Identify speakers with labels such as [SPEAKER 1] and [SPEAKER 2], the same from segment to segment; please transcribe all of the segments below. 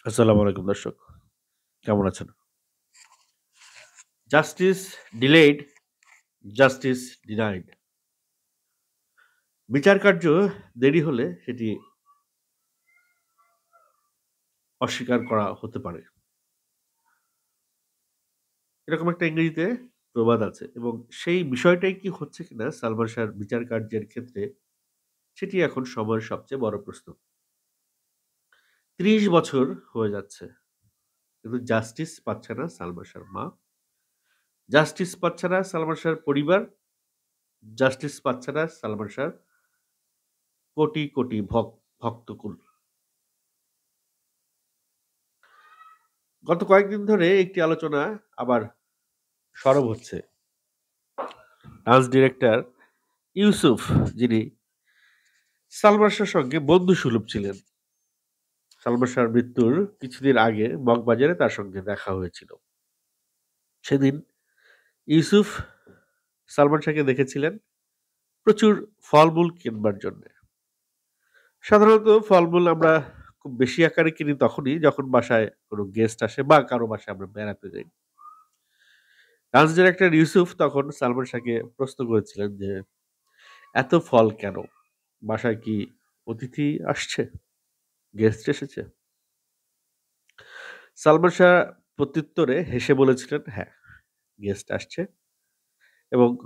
[SPEAKER 1] আসসালামু আলাইকুম দর্শক। কেমন আছেন? Justice delayed, justice denied. বিচার কার্য দেরি হলে সেটি অস্বীকার করা হতে পারে। এরকম একটা ইংরেজিতে প্রবাদ আছে এবং সেই বিষয়টাই কি হচ্ছে কিনা সালমান শাহর বিচার কার্যের ক্ষেত্রে সেটি এখন সময়ের সবচেয়ে বড় প্রশ্ন। ৩০ বছর হয়ে যাচ্ছে। কিন্তু জাস্টিস পাচ্ছে না সালমান শাহর মা, জাস্টিস পাচ্ছে না সালমান শাহর পরিবার, জাস্টিস পাচ্ছে না সালমান শাহর কোটি, কোটি ভক্তকুল। গত কয়েকদিন ধরে একটি আলোচনা আবার সরব হচ্ছে। ডান্স ডিরেক্টর ইউসুফ, যিনি সালমান শাহর সঙ্গে বন্ধুসুলভ ছিলেন। সালমান শাহর মৃত্যুর কিছুদিন আগে মগবাজারে তার সঙ্গে দেখা হয়েছিল। সেদিন ইউসুফ সালমান শাহকে দেখেছিলেন প্রচুর ফলমূল কিনবার জন্য। সাধারণত ফলমূল আমরা খুব বেশি আকারে কিনি তখনই যখন বাসায় কোনো গেস্ট আসে বা কারো বাসায় আমরা বেড়াতে যাই। ডান্স ডিরেক্টর ইউসুফ তখন সালমান শাহকে প্রশ্ন করেছিলেন যে, "এত ফল কেন? বাসায় কি অতিথি আসছে? গেস্ট এসেছে?" সালমান শাহ প্রত্যুত্তরে হেসে বলেছিলেন, "হ্যাঁ, গেস্ট আসছে এবং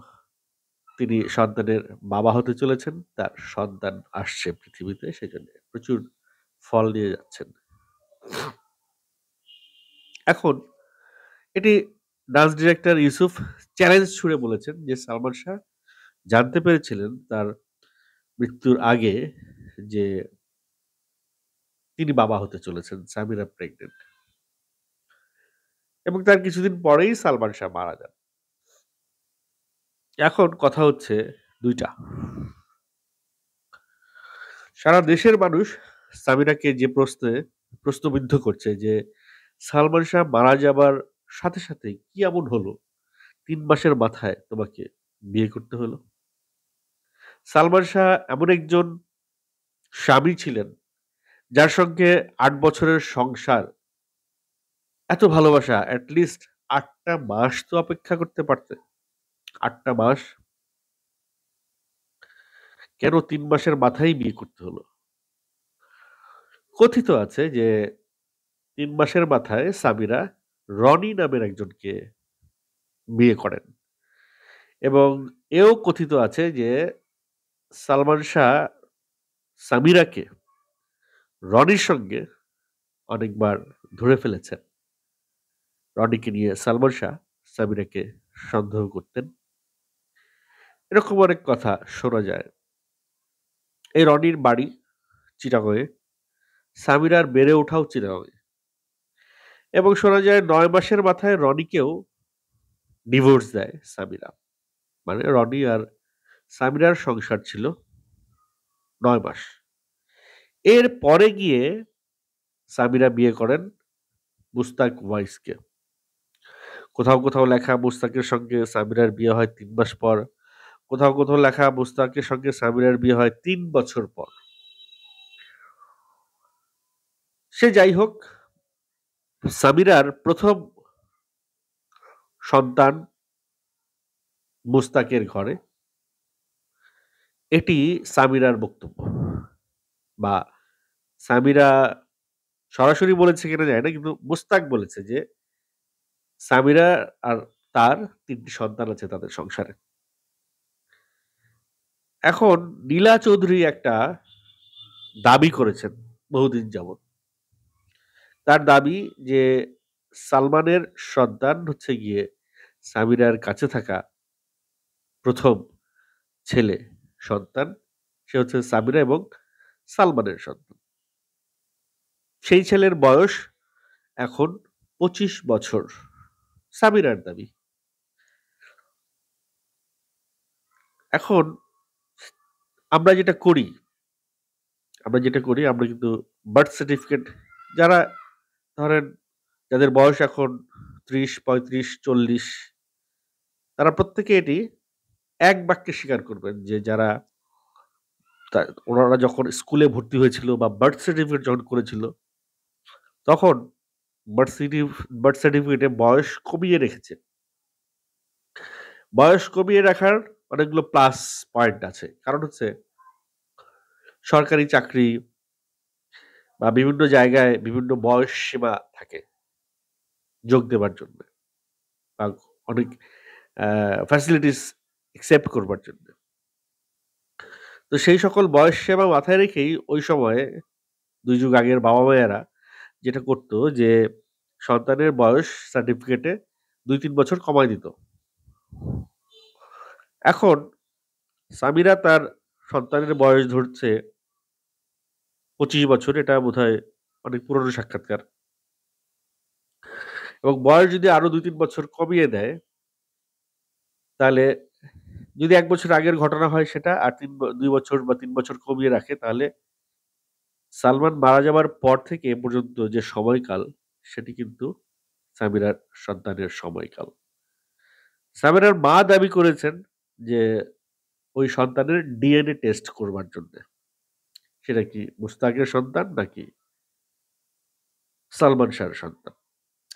[SPEAKER 1] তিনি সন্তানের বাবা হতে চলেছেন। তার সন্তান আসছে পৃথিবীতে, সেজন্য প্রচুর ফল নিয়ে যাচ্ছেন।" এখন এটি ডান্স ডিরেক্টর ইউসুফ চ্যালেঞ্জ ছুড়ে বলেছেন যে সালমান শাহ জানতে পেরেছিলেন তার মৃত্যুর আগে যে তিনি বাবা হতে চলেছেন, সামিরা প্রেগন্যান্ট, এবং তার কিছুদিন পরেই সালমান শাহ মারা যান। এখন কথা হচ্ছে ২ টা। সারা দেশের মানুষ সামিরাকে যে প্রশ্নবিদ্ধ করছে যে, সালমান শাহ মারা যাবার সাথে সাথেই কি এমন হলো ৩ মাসের মাথায় তোমাকে বিয়ে করতে হলো? সালমান শাহ এমন একজন স্বামী ছিলেন যার সঙ্গে ৮ বছরের সংসার, এত ভালোবাসা, এট লিস্ট ৮ টা মাস তো অপেক্ষা করতে পারতে। ৮ টা মাস, কেন ৩ মাসের মাথায় বিয়ে করতে হলো? কথিত আছে যে ৩ মাসের মাথায় সামিরা রনি নামের একজনকে বিয়ে করেন এবং এও কথিত আছে যে সালমান শাহ সামিরাকে রনির সঙ্গে অনেকবার ধরে ফেলেছেন। রনিকে নিয়ে সালমান শাহ সামিরাকে সন্দেহ করতেন। এরকম অনেক কথা শোনা যায়। এই রনির বাড়ি চিটাগংয়ে, সামিরার বেড়ে ওঠাও চিটাগংয়ে, এবং শোনা যায় ৯ মাসের মাথায় রনিকেও ডিভোর্স দেয় সামিরা। মানে রনি আর সামিরার সংসার ছিল ৯ মাস। এর পরে গিয়ে সামিরা বিয়ে করেন মুস্তাক ওয়াইসকে। কোথাও, কোথাও লেখা মুস্তাকের সঙ্গে সামিরার বিয়ে হয় ৩ মাস পর। কোথাও, কোথাও লেখা মুস্তাকের সঙ্গে সামিরার বিয়ে হয় ৩ বছর পর। সে যাই হোক, সামিরার ১ম সন্তান মুস্তাকের ঘরে। এটি সামিরার বক্তব্য, বা সামিরা সরাসরি বলেছে কিনা জানি না, কিন্তু মুস্তাক বলেছে যে সামিরা আর তার ৩ টি সন্তান আছে তাদের সংসারে। এখন নীলা চৌধুরী একটা দাবি করেছেন বহুদিন যাবৎ। তার দাবি যে সালমানের সন্তান হচ্ছে গিয়ে সামিরার কাছে থাকা ১ম ছেলে সন্তান। সে হচ্ছে সামিরা এবং সালমানের সন্তান। সেই ছেলের বয়স এখন ২৫ বছর। সামিরার দাবি। এখন আমরা যেটা করি, আমরা কিন্তু বার্থ সার্টিফিকেট, যারা ধরেন যাদের বয়স এখন ৩০, ৩৫, ৪০, তারা প্রত্যেকে এটি এক বাক্যে স্বীকার করবেন যে যারা ওনারা যখন স্কুলে ভর্তি হয়েছিল বা বার্থ সার্টিফিকেট যখন করেছিল, তখন বার্থ সার্টিফিকেটে বয়স কমিয়ে রেখেছে। বয়স কমিয়ে রাখার অনেকগুলো প্লাস পয়েন্ট আছে। কারণ হচ্ছে সরকারি চাকরি বা বিভিন্ন জায়গায় বিভিন্ন বয়স সীমা থাকে যোগ দেবার জন্য বা অনেক ফ্যাসিলিটিস অ্যাকসেপ্ট করবার জন্য। তো সেই সকল বয়স সীমা মাথায় রেখেই ওই সময়ে ২ যুগ আগের বাবা-মায়েরা যেটা করত যে সন্তানের বয়স সার্টিফিকেটে ২-৩ বছর কমায় দিত। এখন সামিরা তার সন্তানের বয়স ধরছে ২৫ বছর। এটা বোধহয় অনেক পুরনো সাক্ষাৎকার। এবং বয়স যদি আরো ২-৩ বছর কমিয়ে দেয়, তাহলে যদি ১ বছর আগের ঘটনা হয় সেটা আর ২ বছর বা ৩ বছর কমিয়ে রাখে, তাহলে সালমান মারা যাবার পর থেকে এ পর্যন্ত যে সময়কাল, সেটি কিন্তু সামিরার সন্তানের সময়কাল। সামিরার মা দাবি করেছেন যে ওই সন্তানের ডিএনএ টেস্ট করবার জন্যে। সেটা কি মুস্তাকের সন্তান নাকি সালমান শাহর সন্তান?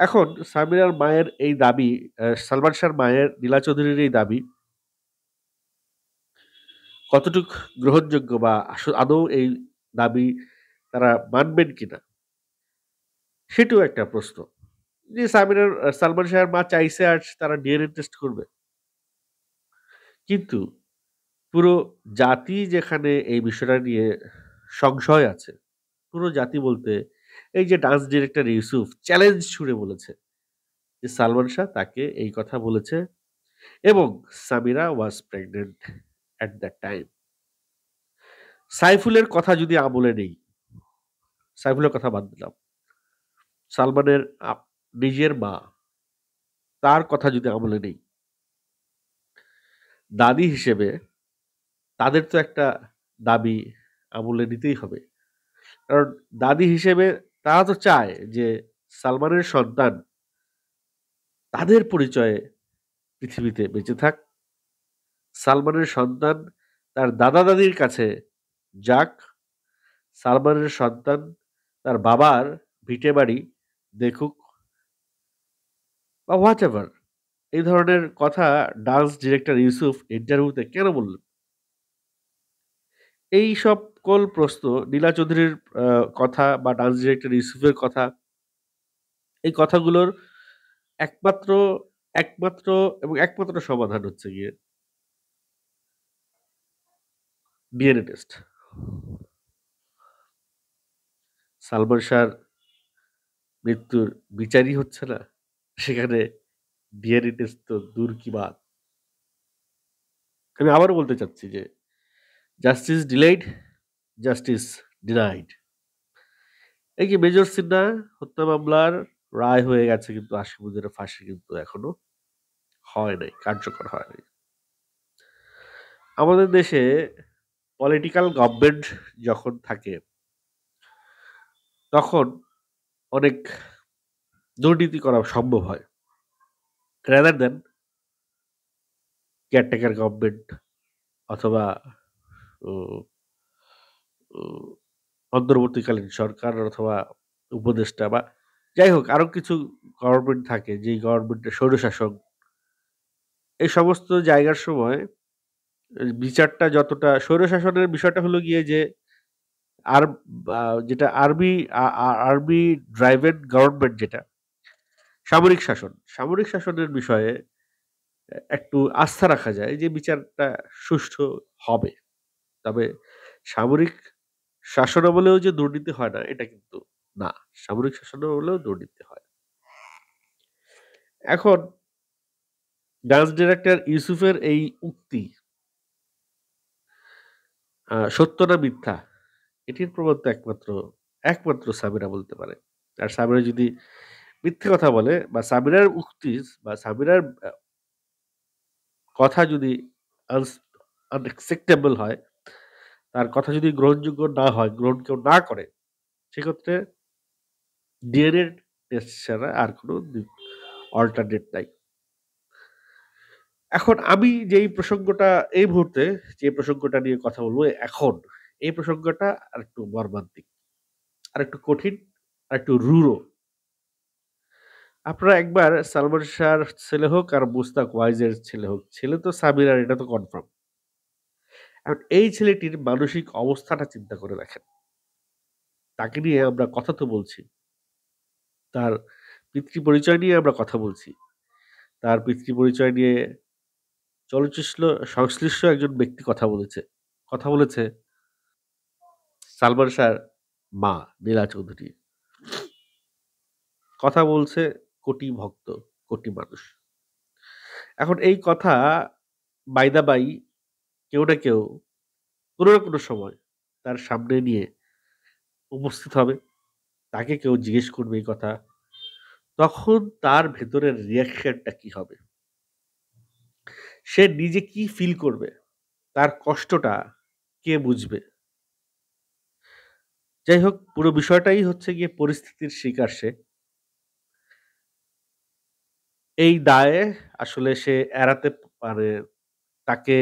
[SPEAKER 1] এখন সামিরার মায়ের এই দাবি, সালমান শাহর মায়ের নীলা চৌধুরীর এই দাবি কতটুক গ্রহণযোগ্য বা আদৌ এই দাবি তারা মানবেন কিনা? সেটিও একটা প্রশ্ন। যে সালমান শাহর মা চাইছে আর তারা ডিএনএ টেস্ট করবে। কিন্তু পুরো জাতি যেখানে এই বিষয়টা নিয়ে সংশয় আছে। পুরো জাতি বলতে এই যে ডান্স ডিরেক্টর ইউসুফ চ্যালেঞ্জ ছুড়ে বলেছে যে সালমান শাহ তাকে এই কথা বলেছে এবং সামিরা ওয়াজ প্রেগন্যান্ট এট দ্যাট টাইম। সাইফুলের কথা যদি আমলে নেই, সাইফুলের কথা বাদ দিলাম। সালমানের নিজের মা, তার কথা যদি আমলে নেই, দাদি হিসেবে তাদের তো একটা দাবি আমলে নিতেই হবে। কারণ দাদি হিসেবে তারা তো চায় যে সালমানের সন্তান তাদের পরিচয়ে পৃথিবীতে বেঁচে থাক। সালমানের সন্তান তার দাদা-দাদির কাছে যাক। সালমানের সন্তান তার বাবার ভিটেবাড়ি দেখুক বা হোয়াটএভার। এই ধরনের কথা ডান্স ডিরেক্টর ইউসুফ ইন্টারভিউতে কেন বললেন? এই সকল প্রশ্ন নীলা চৌধুরীর কথা বা ডান্স ডিরেক্টর ইউসুফের কথা, এই কথাগুলোর একমাত্র একমাত্র এবং একমাত্র সমাধান হচ্ছে গিয়ে ডিএনএ টেস্ট। সালমান শাহর মৃত্যুর বিচারই হচ্ছে না। সেখানে ডিএনএ টেস্ট তো দূর কি বাত। আমি আবারও বলতে চাচ্ছি যে জাস্টিস ডিলেইড, জাস্টিস ডিনাইড। এই যে মেজর সিনহা হত্যা মামলার রায় হয়ে গেছে কিন্তু আসামিদের ফাঁসি কিন্তু এখনো হয় নাই, কার্যকর হয় নাই। আমাদের দেশে পলিটিক্যাল গভর্নমেন্ট যখন থাকে তখন অনেক দুর্নীতি করা সম্ভব হয়। রাদার দ্যান কেয়ারটেকার গভর্নমেন্ট অথবা উ উ অন্তর্বর্তীকালীন সরকার অথবা উপদেষ্টা বা যাই হোক আরো কিছু গভর্নমেন্ট থাকে যেই গভর্নমেন্টের স্বৈরশাসন, এই সমস্ত জায়গার সময় বিচারটা যতটা স্বৈরশাসনের বিষয়টা হলো গিয়ে যে আর যেটা আর্মি ড্রাইভেন গভর্নমেন্ট যেটা সামরিক শাসনের বিষয়ে একটু আস্থা রাখা যায় যে বিচারটা সুষ্ঠু হবে। তবে সামরিক শাসনামলেও যে দুর্নীতি হয় না এটা কিন্তু না। সামরিক শাসনামলেও দুর্নীতি হয়। এখন ডান্স ডিরেক্টর ইউসুফের এই উক্তি সত্য না মিথ্যা এটির প্রমাণ তো একমাত্র সামিরা বলতে পারে। আর সামিরা যদি মিথ্যে কথা বলে বা সামিরার উক্তি বা সামিরার কথা যদি আনস আনএক্সেপ্টেবল হয়, তার কথা যদি গ্রহণযোগ্য না হয়, গ্রহণ কেউ না করে, সেক্ষেত্রে ডিএনএ টেস্ট ছাড়া আর কোনো অল্টারনেট নাই। এখন আমি যেই প্রসঙ্গটা এই মুহূর্তে যে প্রসঙ্গটা নিয়ে কথা বলবো এখন, এই প্রসঙ্গটা আরেকটু মর্মান্তিক, আরেকটু কঠিন, একটু রূঢ়। আপনারা একবার সালমান শাহর ছেলে হোক আর মুস্তাক ওয়াইজের ছেলে হোক, ছেলে তো সাবিরার এটা তো কনফার্ম। এখন এই ছেলেটির মানসিক অবস্থাটা চিন্তা করে দেখেন। তাকে নিয়ে আমরা কথা তো বলছি। তার পিতৃ পরিচয় নিয়ে আমরা কথা বলছি। তার পিতৃ পরিচয় নিয়ে চলচিত্র সংশ্লিষ্ট একজন ব্যক্তি কথা বলেছে সালমান শাহর মা নীলা চৌধুরী। কথা বলছে কোটি ভক্ত, কোটি মানুষ। এখন এই কথা বাই দা বাই কেউ না কেউ কোনো না কোনো সময় তার সামনে নিয়ে উপস্থিত হবে। তাকে কেউ জিজ্ঞেস করবে এই কথা। তখন তার ভেতরের রিঅ্যাকশনটা কি হবে? সে নিজে কি ফিল করবে? তার কষ্টটা কে বুঝবে? যাই হোক, পুরো বিষয়টাই হচ্ছে গিয়ে পরিস্থিতির শিকার সে। এই দায়ে আসলে সে এড়াতে পারে, তাকে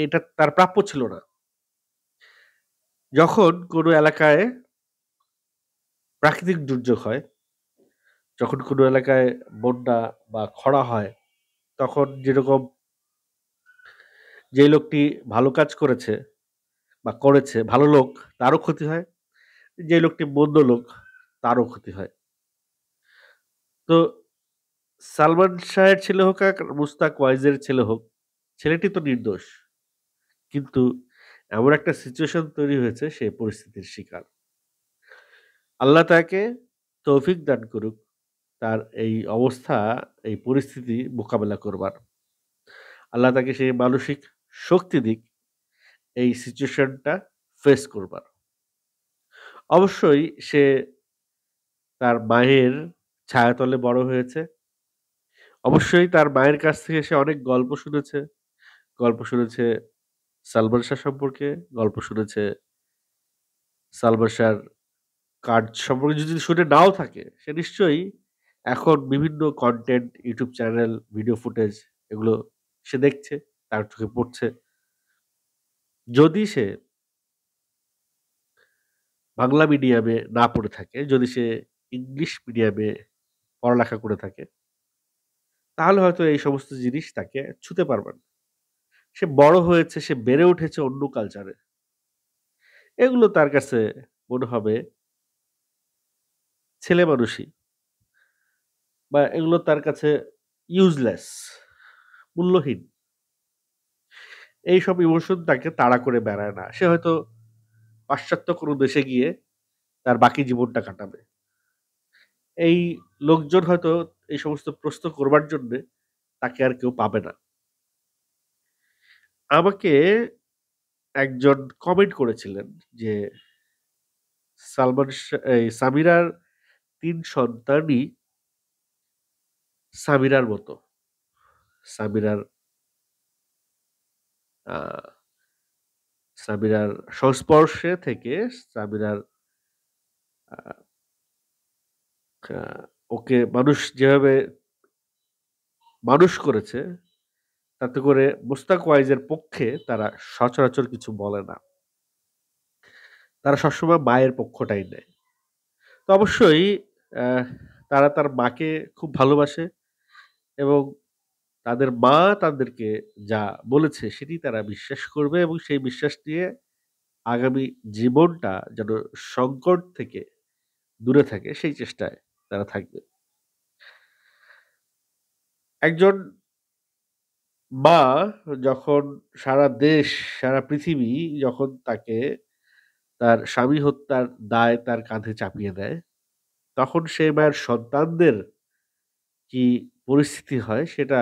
[SPEAKER 1] এটা তার প্রাপ্য ছিল না। যখন কোনো এলাকায় প্রাকৃতিক দুর্যোগ হয়, যখন কোনো এলাকায় বন্যা বা খরা হয়, তখন যেরকম যেই লোকটি ভালো কাজ করেছে বা করেছে, ভালো লোক, তারও ক্ষতি হয়। যে লোকটি মন্দ লোক, তারও ক্ষতি হয়। তো সালমান শাহের ছেলে হোক আর মুস্তাক ওয়াইজের ছেলে হোক, ছেলেটি তো নির্দোষ। কিন্তু এমন একটা সিচুয়েশন তৈরি হয়েছে, সে পরিস্থিতির শিকার। আল্লাহ তাকে তৌফিক দান করুক তার এই অবস্থা, এই পরিস্থিতি মোকাবেলা করবার। আল্লাহ তাকে সেই মানসিক শক্তি দিক এই সিচুয়েশনটা ফেস করবার। অবশ্যই সে তার মায়ের ছায়াতলে বড় হয়েছে। অবশ্যই তার মায়ের কাছ থেকে সে অনেক গল্প শুনেছে। গল্প শুনেছে সালমান শাহ সম্পর্কে, গল্প শুনেছে সালমান শাহর কাজ সম্পর্কে। যদি শুনে নাও থাকে, সে নিশ্চয়ই এখন বিভিন্ন content, YouTube channel, video footage এগুলো সে দেখছে, তার চোখে পড়ছে। যদি সে বাংলা মিডিয়ামে না পড়ে থাকে, যদি সে ইংলিশ মিডিয়ামে পড়ালেখা করে থাকে, তাহলে হয়তো এই সমস্ত জিনিস তাকে ছুঁতে পারবে না। সে বড় হয়েছে, সে বেড়ে উঠেছে অন্য কালচারে। এগুলো তার কাছে মনে হবে ছেলেমানুষি, বা এগুলো তার কাছে ইউজলেস, মূল্যহীন। এইসব ইমোশন তাকে তাড়া করে বেড়ায় না। সে হয়তো পাশ্চাত্য কোনো দেশে গিয়ে তার বাকি জীবনটা কাটাবে। এই লোকজন হয়তো এই সমস্ত প্রশ্ন করবার জন্যে তাকে আর কেউ পাবে না। আমাকে একজন কমেন্ট করেছিলেন যে, সামিরার ৩ সন্তানই সামিরার মতো। সামিরার আ সামিরার সংস্পর্শে থেকে সামিরার আ আ ওকে মানুষ যেভাবে মানুষ করেছে, তাতে করে মুস্তাক ওয়াইজের পক্ষে তারা সচরাচর কিছু বলে না। তারা সবসময় মায়ের পক্ষটাই নেয়। তো অবশ্যই অ্যা তারা তার মাকে খুব ভালোবাসে এবং তাদের মা তাদেরকে যা বলেছে সেটি তারা বিশ্বাস করবে এবং সেই বিশ্বাস নিয়ে আগামী জীবনটা যেন সংকট থেকে দূরে থাকে সেই চেষ্টায় তারা থাকবে। একজন মা যখন সারা দেশ, সারা পৃথিবী যখন তাকে তার স্বামী হত্যার দায় তার কাঁধে চাপিয়ে দেয়, তখন সেই মায়ের সন্তানদের কি পরিস্থিতি হয় সেটা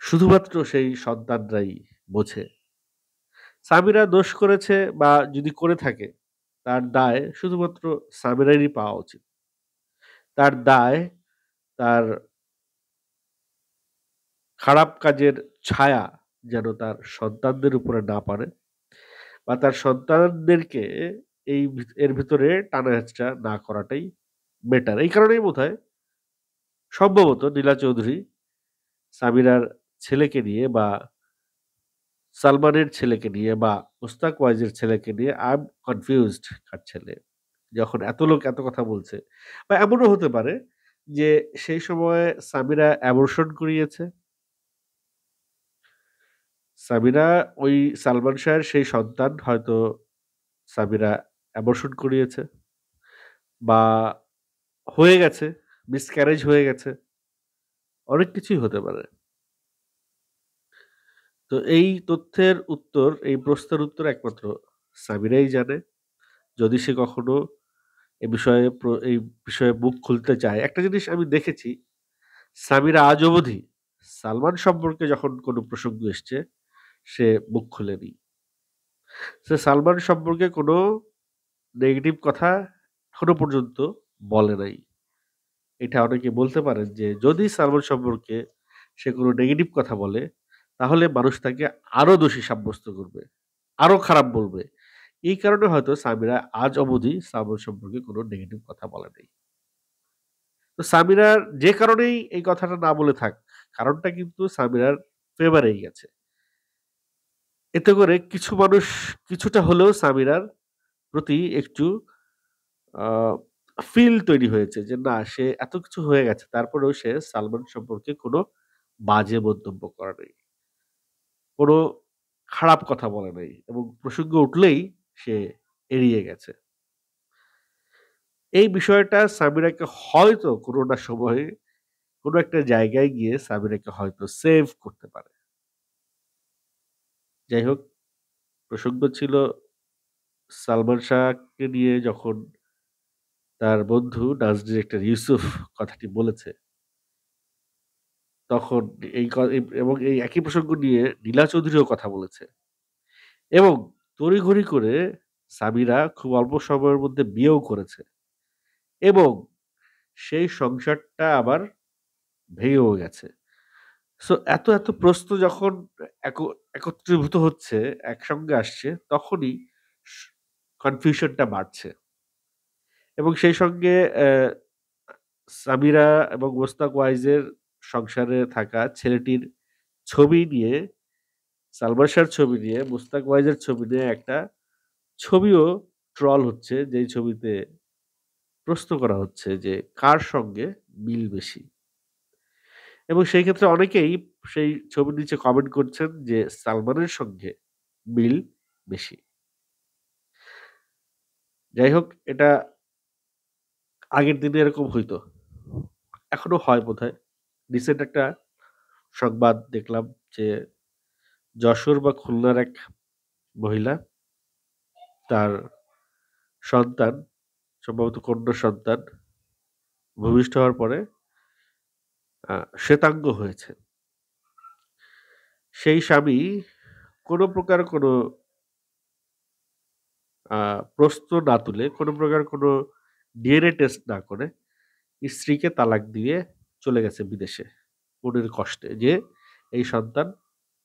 [SPEAKER 1] শুধুমাত্র সেই সন্তানরাই বোঝে। সামিরা দোষ করেছে বা যদি করে থাকে, তার দায় শুধুমাত্র সামিরারই পাওয়া উচিত। তার দায় তার খারাপ কাজের ছায়া যেন তার সন্তানদের উপরে না পড়ে, বা তার সন্তানদেরকে এর ভিতরে টানা-হেঁচড়া না করাটাই বেটার। এই কারণেই বোধহয় সম্ভবত নীলা চৌধুরী সামিরার ছেলেকে নিয়ে বা সালমানের ছেলেকে নিয়ে বা মুস্তাক ওয়াইজের ছেলেকে নিয়ে আই এম কনফিউজড কার ছেলে। যখন এত লোক এত কথা বলছে। বা এমনও হতে পারে যে সেই সময়ে সামিরা অ্যাবর্শন করিয়েছে। সামিরা ওই সালমান শাহের সেই সন্তান হয়তো সামিরা অ্যাবর্শন করিয়েছে বা হয়ে গেছে, মিসক্যারেজ হয়ে গেছে। অনেক কিছুই হতে পারে। তো এই তথ্যের উত্তর, এই প্রশ্নের উত্তর একমাত্র সামিরাই জানে। যদি সে কখনো এই বিষয়ে মুখ খুলতে চায়। একটা জিনিস আমি দেখেছি, সামিরা আজ অবধি সালমান সম্পর্কে যখন কোনো প্রসঙ্গ এসছে, সে মুখ খুলেনি। সে সালমান সম্পর্কে কোনো নেগেটিভ কথা এখনো পর্যন্ত বলে নাই। এটা অনেকে বলতে পারেন যে যদি সালমান সম্পর্কে সে কোনো নেগেটিভ কথা বলে, তাহলে মানুষ তাকে আরো দোষী সাব্যস্ত করবে। আরো খারাপ বলবে। এই কারণে হয়তো সামিরা আজ অবধি সালমান সম্পর্কে কোনো নেগেটিভ কথা বলে নাই। তো সামিরার যে কারণেই এই কথাটা না বলে থাক, কারণটা কিন্তু সামিরার ফেভারেই গেছে। এতে করে কিছু মানুষ কিছুটা হলেও সামিরার প্রতি একটু আ ফিল তৈরি হয়েছে যে না, সে এত কিছু হয়ে গেছে। তারপরেও সে সালমান সম্পর্কে কোনো বাজে মন্তব্য করে নাই। কোনো খারাপ কথা বলে নাই এবং প্রসঙ্গ উঠলেই সে এড়িয়ে গেছে। এই বিষয়টা সামিরাকে হয়তো কোনো না সময়ে কোনো একটা জায়গায় গিয়ে সামিরাকে হয়তো সেভ করতে পারে। যাই হোক, প্রসঙ্গ ছিল সালমান শাহকে নিয়ে যখন তার বন্ধু ডান্স ডিরেক্টর ইউসুফ কথাটি বলেছে, তখন এবং এই একই প্রসঙ্গ নিয়ে নীলা চৌধুরীও কথা বলেছে এবং তড়িঘড়ি করে সামিরা খুব অল্প সময়ের মধ্যে বিয়েও করেছে এবং সেই সংসারটা আবার ভেঙেও গেছে। সো এত প্রশ্ন যখন এক একত্রীভূত হচ্ছে, একসঙ্গে আসছে, তখনই স কনফিউশনটা বাড়ছে এবং সেই সঙ্গে সামিরা এবং মোস্তাক ওয়াইজের সংসারে থাকা ছেলেটির ছবি নিয়ে, সালমান শাহর ছবি নিয়ে, মোস্তাক ওয়াইজের ছবি নিয়ে একটা ছবিও ট্রল হচ্ছে, যেই ছবিতে প্রশ্ন করা হচ্ছে যে কার সঙ্গে মিল বেশি? এবং সেই ক্ষেত্রে অনেকেই সেই ছবির নিচে কমেন্ট করছেন যে সালমানের সঙ্গে মিল বেশি। যাই হোক, এটা আগের দিনে এরকম হইতো। এখনো হয় বোধহয়। রিসেন্ট একটা সংবাদ দেখলাম যে যশোর বা খুলনার এক মহিলা, তার সন্তান, সম্ভবত কন্যা সন্তান ভূমিষ্ঠ হওয়ার পরে শ্বেতাঙ্গ হয়েছে। সেই স্বামী কোনো প্রকার কোনো আ প্রশ্ন না তুলে, কোনো প্রকার কোনো ডিএনএ টেস্ট না করে স্ত্রীকে তালাক দিয়ে চলে গেছে বিদেশে। মনের কষ্টে যে এই সন্তান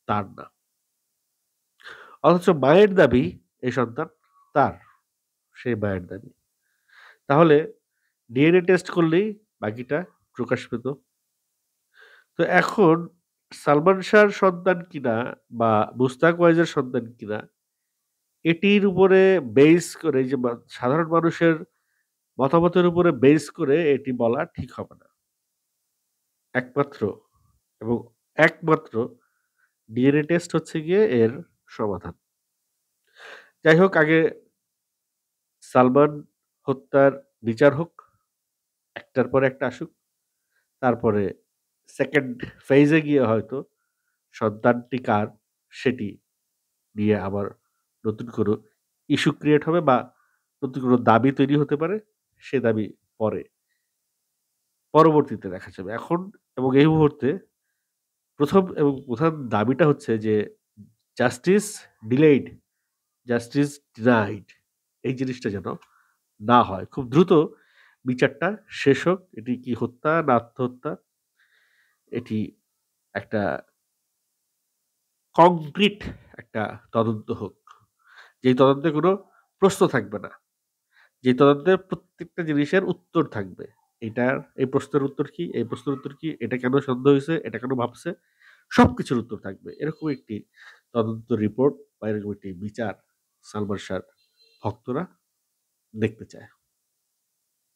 [SPEAKER 1] তার না। অথচ মায়ের দাবি এই সন্তান তার। সেই মায়ের দাবি। তাহলে ডিএনএ টেস্ট করলেই বাকিটা প্রকাশ পেত। তো এখন সালমান শাহর সন্তান কিনা বা মুস্তাক ওয়াইজের সন্তান কিনা, এটির উপরে বেস করে যে সাধারণ মানুষের মতামতের উপরে বেস করে এটি বলা ঠিক হবে না। একমাত্র এবং একমাত্র ডিএনএ টেস্ট হচ্ছে গিয়ে এর সমাধান। যাই হোক, আগে সালমান হত্যার বিচার হোক, একটার পর একটা আসুক। তারপরে 2nd ফেজ এ গিয়ে হয়তো সন্তানটি কার সেটি নিয়ে আবার নতুন কোনো ইস্যু ক্রিয়েট হবে বা নতুন কোনো দাবি তৈরি হতে পারে। সে দাবি পরে, পরবর্তীতে দেখা যাবে। এখন এবং এই মুহূর্তে ১ম এবং প্রধান দাবিটা হচ্ছে যে জাস্টিস ডিলেইড, জাস্টিস ডিনাইড, এই জিনিসটা যেন না হয়। খুব দ্রুত বিচারটা শেষ হোক। এটি কি হত্যা না আত্মহত্যা? এটি একটা কংক্রিট একটা তদন্ত হোক। যেই তদন্তে কোনো প্রশ্ন থাকবে না। যেই তদন্তে প্রত্যেকটা জিনিসের উত্তর থাকবে। এই প্রশ্নের উত্তর কি? এই প্রশ্নের উত্তর কি? এটা কেন সন্দেহ হইছে? এটা কেন ভাবছে? সবকিছুর উত্তর থাকবে। এরকম একটি তদন্ত রিপোর্ট বা এরকম একটি বিচার সালমান শাহর ভক্তরা দেখতে চায়।